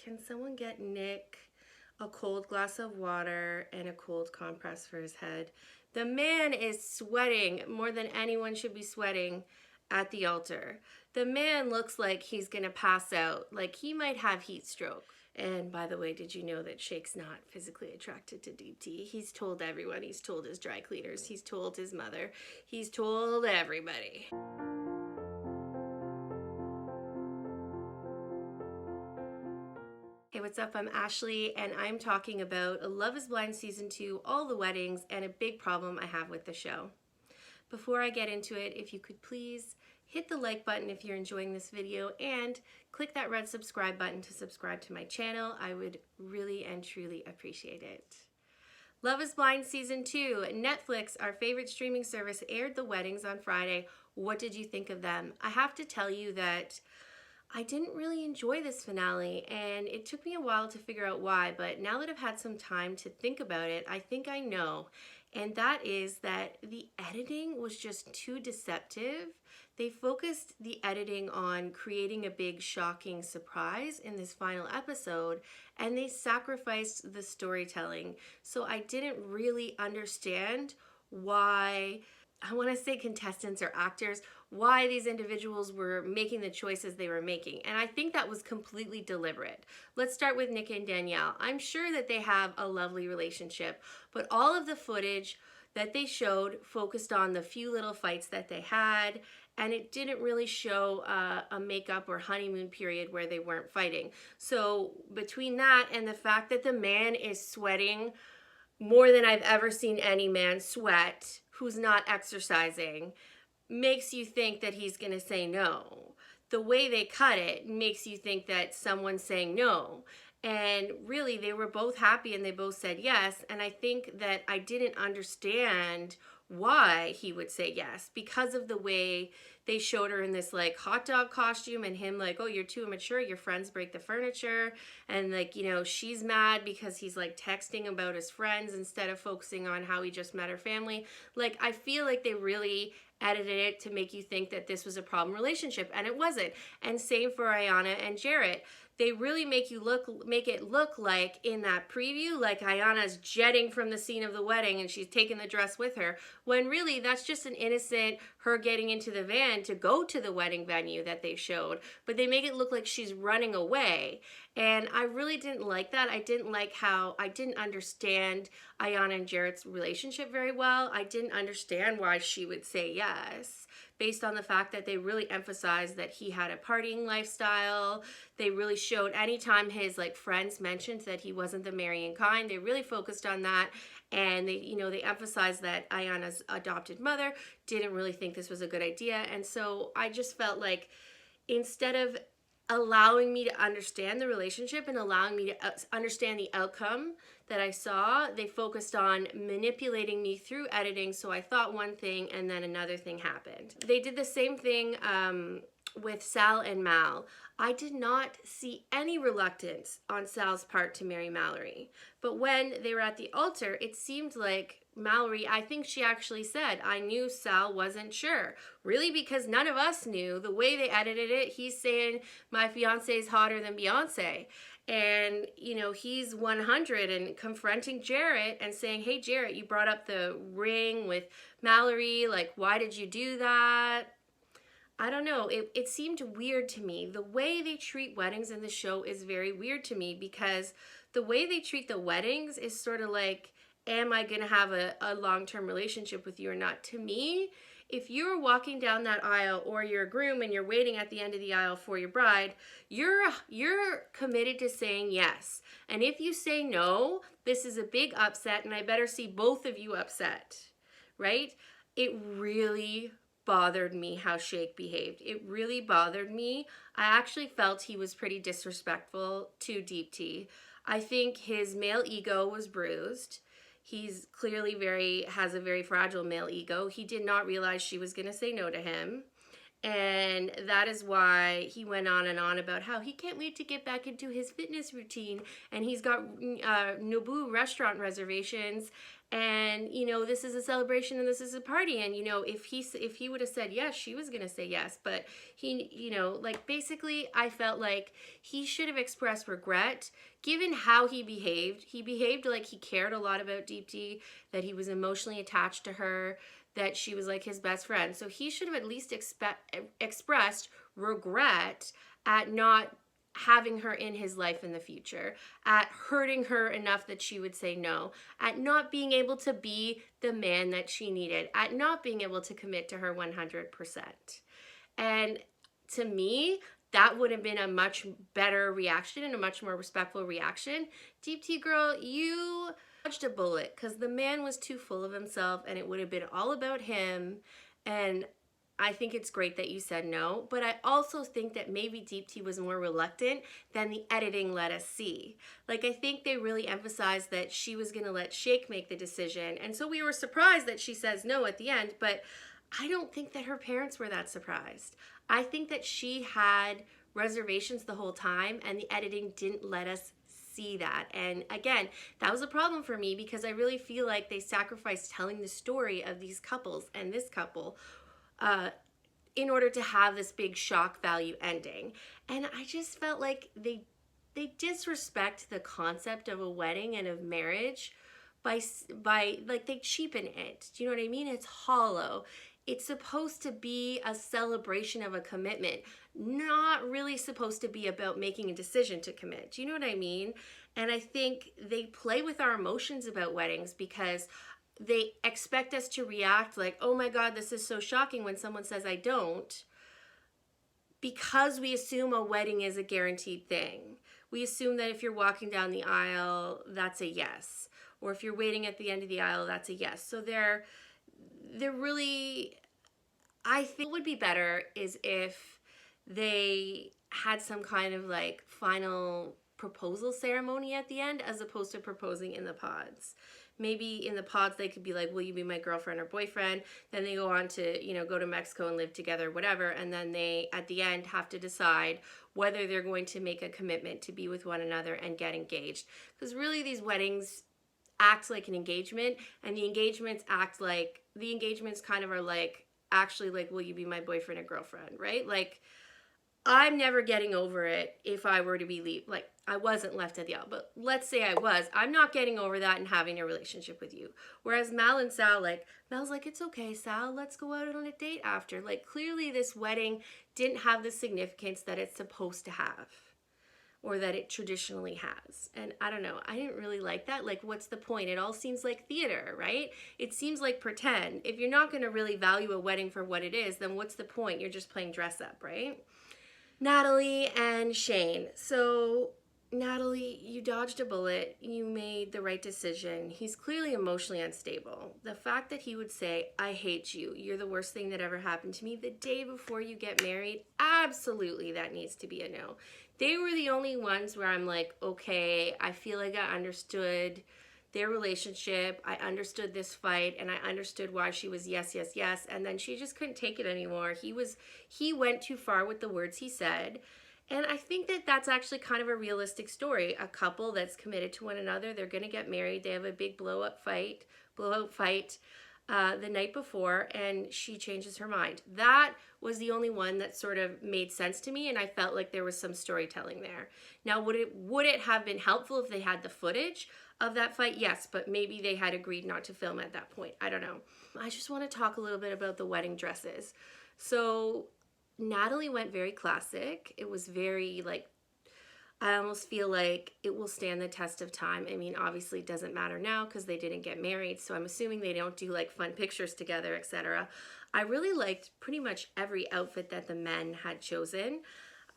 Can someone get Nick a cold glass of water and a cold compress for his head? The man is sweating more than anyone should be sweating at the altar. The man looks like he's gonna pass out, like he might have heat stroke. And by the way, did you know that Shake's not physically attracted to deep tea? He's told everyone, he's told his dry cleaners, he's told his mother, he's told everybody. Hey, what's up? I'm Ashley, and I'm talking about Love is Blind Season 2, all the weddings, and a big problem I have with the show. Before I get into it, if you could please hit the like button if you're enjoying this video, and click that red subscribe button to subscribe to my channel. I would really and truly appreciate it. Love is Blind Season 2. Netflix, our favorite streaming service, aired the weddings on Friday. What did you think of them? I have to tell you that I didn't really enjoy this finale, and it took me a while to figure out why, but now that I've had some time to think about it, I think I know. And that is that the editing was just too deceptive. They focused the editing on creating a big shocking surprise in this final episode, and they sacrificed the storytelling. So I didn't really understand why, I want to say contestants or actors, why these individuals were making the choices they were making. And I think that was completely deliberate. Let's start with Nick and Danielle. I'm sure that they have a lovely relationship, but all of the footage that they showed focused on the few little fights that they had, and it didn't really show a makeup or honeymoon period where they weren't fighting. So between that and the fact that the man is sweating more than I've ever seen any man sweat who's not exercising, makes you think that he's going to say no. The way they cut it makes you think that someone's saying no. And really, they were both happy and they both said yes. And I think that I didn't understand why he would say yes because of the way they showed her in this like hot dog costume, and him like, oh, you're too immature, your friends break the furniture, and like, you know, she's mad because he's like texting about his friends instead of focusing on how he just met her family. Like, I feel like they really edited it to make you think that this was a problem relationship, and it wasn't. And same for Ayanna and Jarrett. They really make it look like in that preview, like Ayanna's jetting from the scene of the wedding and she's taking the dress with her, when really that's just an innocent her getting into the van to go to the wedding venue that they showed. But they make it look like she's running away. And I really didn't like that. I didn't like how I didn't understand Ayanna and Jarrett's relationship very well. I didn't understand why she would say yes, based on the fact that they really emphasized that he had a partying lifestyle. They really showed anytime his like friends mentioned that he wasn't the marrying kind, they really focused on that. And they, you know, they emphasized that Ayanna's adopted mother didn't really think this was a good idea. And so I just felt like instead of allowing me to understand the relationship and allowing me to understand the outcome that I saw, they focused on manipulating me through editing. So I thought one thing and then another thing happened. They did the same thing with Sal and Mal. I did not see any reluctance on Sal's part to marry Mallory. But when they were at the altar, it seemed like Mallory, I think she actually said, I knew Sal wasn't sure. Really, because none of us knew. The way they edited it, he's saying, my fiance's hotter than Beyonce. And, you know, he's 100 and confronting Jarrett and saying, hey, Jarrett, you brought up the ring with Mallory. Like, why did you do that? I don't know. It seemed weird to me. The way they treat weddings in the show is very weird to me, because the way they treat the weddings is sort of like, am I going to have a long-term relationship with you or not? To me, if you're walking down that aisle or you're a groom and you're waiting at the end of the aisle for your bride, you're committed to saying yes. And if you say no, this is a big upset, and I better see both of you upset, right? It really bothered me how Shake behaved. It really bothered me. I actually felt he was pretty disrespectful to Deep Tea. I think his male ego was bruised. He's clearly has a very fragile male ego. He did not realize she was going to say no to him. And that is why he went on and on about how he can't wait to get back into his fitness routine. And he's got Nobu restaurant reservations. And, you know, this is a celebration and this is a party. And, you know, if he would have said yes, she was going to say yes. But he, you know, like basically I felt like he should have expressed regret given how he behaved. He behaved like he cared a lot about Deepti, that he was emotionally attached to her, that she was like his best friend. So he should have at least expressed regret at not having her in his life in the future, at hurting her enough that she would say no, at not being able to be the man that she needed, at not being able to commit to her 100%. And to me, that would have been a much better reaction and a much more respectful reaction. Deepti girl, you dodged a bullet because the man was too full of himself and it would have been all about him. And I think it's great that you said no, but I also think that maybe Deepti was more reluctant than the editing let us see. Like, I think they really emphasized that she was going to let Shake make the decision. And so we were surprised that she says no at the end, but I don't think that her parents were that surprised. I think that she had reservations the whole time and the editing didn't let us see that. And again, that was a problem for me because I really feel like they sacrificed telling the story of these couples and this couple in order to have this big shock value ending. And I just felt like they disrespect the concept of a wedding and of marriage by like they cheapen it. Do you know what I mean? It's hollow. It's supposed to be a celebration of a commitment, not really supposed to be about making a decision to commit. Do you know what I mean? And I think they play with our emotions about weddings because they expect us to react like, oh my God, this is so shocking when someone says I don't, because we assume a wedding is a guaranteed thing. We assume that if you're walking down the aisle, that's a yes. Or if you're waiting at the end of the aisle, that's a yes. So they're really, I think what would be better is if they had some kind of like final proposal ceremony at the end as opposed to proposing in the pods. Maybe in the pods they could be like, will you be my girlfriend or boyfriend? Then they go on to, you know, go to Mexico and live together, whatever. And then they, at the end, have to decide whether they're going to make a commitment to be with one another and get engaged. Because really these weddings act like an engagement, and the engagements kind of are like, actually like, will you be my boyfriend or girlfriend, right? Like, I'm never getting over it if I were to be like, I wasn't left at the aisle, but let's say I was. I'm not getting over that and having a relationship with you. Whereas Mal and Sal, like, Mal's like, it's okay, Sal, let's go out on a date after. Like, clearly this wedding didn't have the significance that it's supposed to have, or that it traditionally has. And I don't know, I didn't really like that. Like, what's the point? It all seems like theater, right? It seems like pretend. If you're not gonna really value a wedding for what it is, then what's the point? You're just playing dress up, right? Natalie and Shane. So Natalie, you dodged a bullet. You made the right decision. He's clearly emotionally unstable. The fact that he would say, I hate you, you're the worst thing that ever happened to me the day before you get married, absolutely that needs to be a no. They were the only ones where I'm like, okay, I feel like I understood their relationship. I understood this fight and I understood why she was yes, yes, yes. And then she just couldn't take it anymore. He went too far with the words he said. And I think that that's actually kind of a realistic story. A couple that's committed to one another, they're going to get married. They have a big blowout fight the night before, and she changes her mind. That was the only one that sort of made sense to me, and I felt like there was some storytelling there. Now, would it have been helpful if they had the footage of that fight? Yes, but maybe they had agreed not to film at that point. I don't know. I just want to talk a little bit about the wedding dresses. So Natalie went very classic. It was very like, I almost feel like it will stand the test of time. I mean, obviously it doesn't matter now because they didn't get married, so I'm assuming they don't do like fun pictures together, etc. I really liked pretty much every outfit that the men had chosen.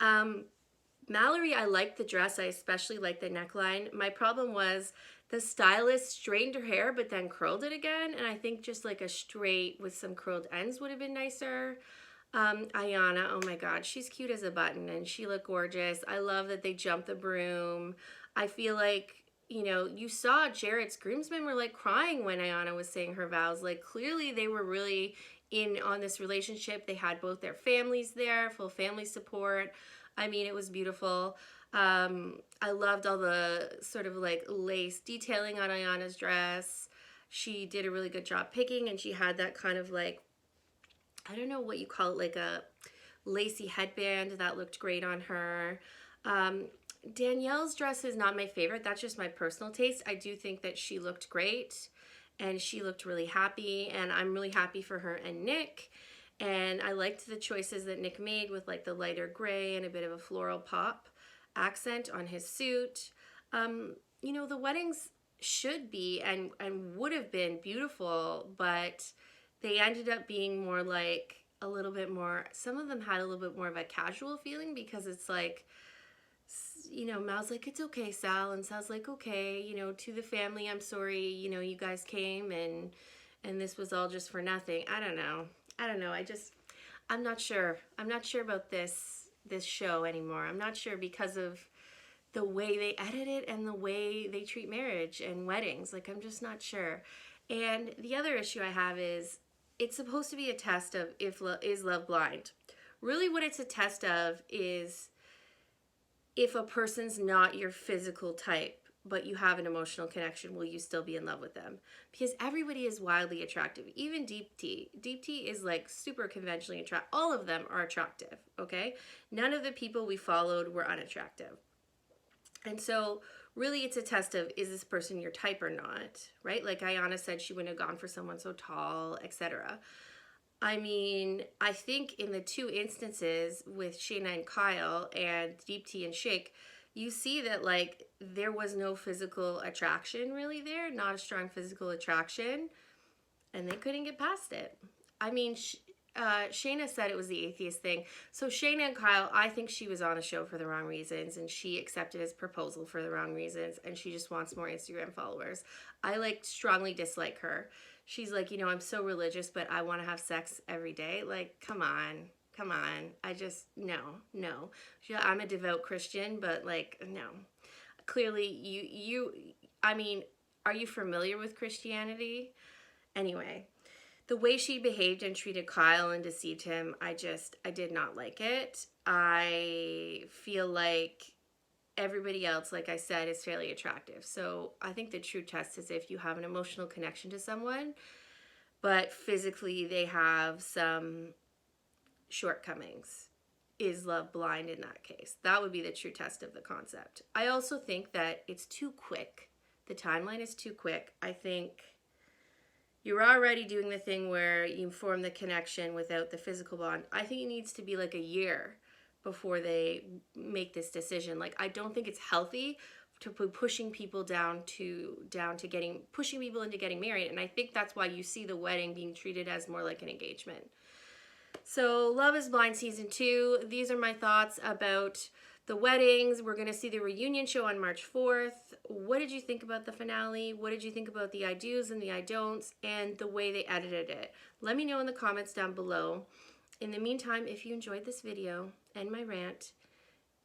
Mallory, I liked the dress. I especially liked the neckline. My problem was the stylist straightened her hair but then curled it again, and I think just like a straight with some curled ends would have been nicer. Ayana, oh my God, she's cute as a button and she looked gorgeous. I love that they jumped the broom. I feel like, you know, you saw Jarrett's groomsmen were like crying when Ayana was saying her vows. Like, clearly they were really in on this relationship. They had both their families there, full family support. I mean, it was beautiful. I loved all the sort of like lace detailing on Ayana's dress. She did a really good job picking, and she had that kind of like, I don't know what you call it, like a lacy headband that looked great on her. Danielle's dress is not my favorite. That's just my personal taste. I do think that she looked great and she looked really happy, and I'm really happy for her and Nick. And I liked the choices that Nick made with like the lighter gray and a bit of a floral pop accent on his suit. You know, the weddings should be and would have been beautiful, but they ended up being more like a little bit more, some of them had a little bit more of a casual feeling, because it's like, you know, Mal's like, it's okay, Sal, and Sal's like, okay, you know, to the family, I'm sorry, you know, you guys came and this was all just for nothing. I don't know. I'm not sure. I'm not sure about this show anymore. I'm not sure because of the way they edit it and the way they treat marriage and weddings. Like, I'm just not sure. And the other issue I have is it's supposed to be a test of is love blind. Really what it's a test of is if a person's not your physical type, but you have an emotional connection, will you still be in love with them? Because everybody is wildly attractive. Even Deep T. Deep T is like super conventionally attractive. All of them are attractive, okay? None of the people we followed were unattractive. And so really it's a test of, is this person your type or not, right? Like Ayana said, she wouldn't have gone for someone so tall, etc. I mean, I think in the two instances with Shayna and Kyle and Deep T and Shake, you see that like there was no physical attraction really there, not a strong physical attraction, and they couldn't get past it. I mean, Shayna said it was the atheist thing. So Shayna and Kyle, I think she was on a show for the wrong reasons, and she accepted his proposal for the wrong reasons, and she just wants more Instagram followers. I like strongly dislike her. She's like, you know, I'm so religious, but I want to have sex every day. Like, come on. I just, no. I'm a devout Christian, but like, no. Clearly, I mean, are you familiar with Christianity? Anyway, the way she behaved and treated Kyle and deceived him, I did not like it. I feel like everybody else, like I said, is fairly attractive. So I think the true test is if you have an emotional connection to someone, but physically they have some shortcomings. Is love blind in that case? That would be the true test of the concept. I also think that it's too quick. The timeline is too quick. I think you're already doing the thing where you form the connection without the physical bond. I think it needs to be like a year before they make this decision. Like, I don't think it's healthy to be pushing people pushing people into getting married. And I think that's why you see the wedding being treated as more like an engagement. So Love is Blind Season 2. These are my thoughts about the weddings. We're going to see the reunion show on March 4th. What did you think about the finale? What did you think about the I do's and the I don'ts and the way they edited it? Let me know in the comments down below. In the meantime, if you enjoyed this video and my rant,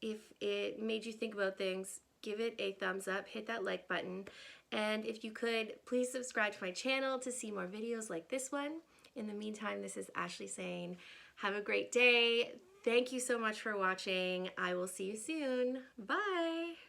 if it made you think about things, give it a thumbs up, hit that like button, and if you could, please subscribe to my channel to see more videos like this one. In the meantime, this is Ashley saying, have a great day. Thank you so much for watching. I will see you soon. Bye.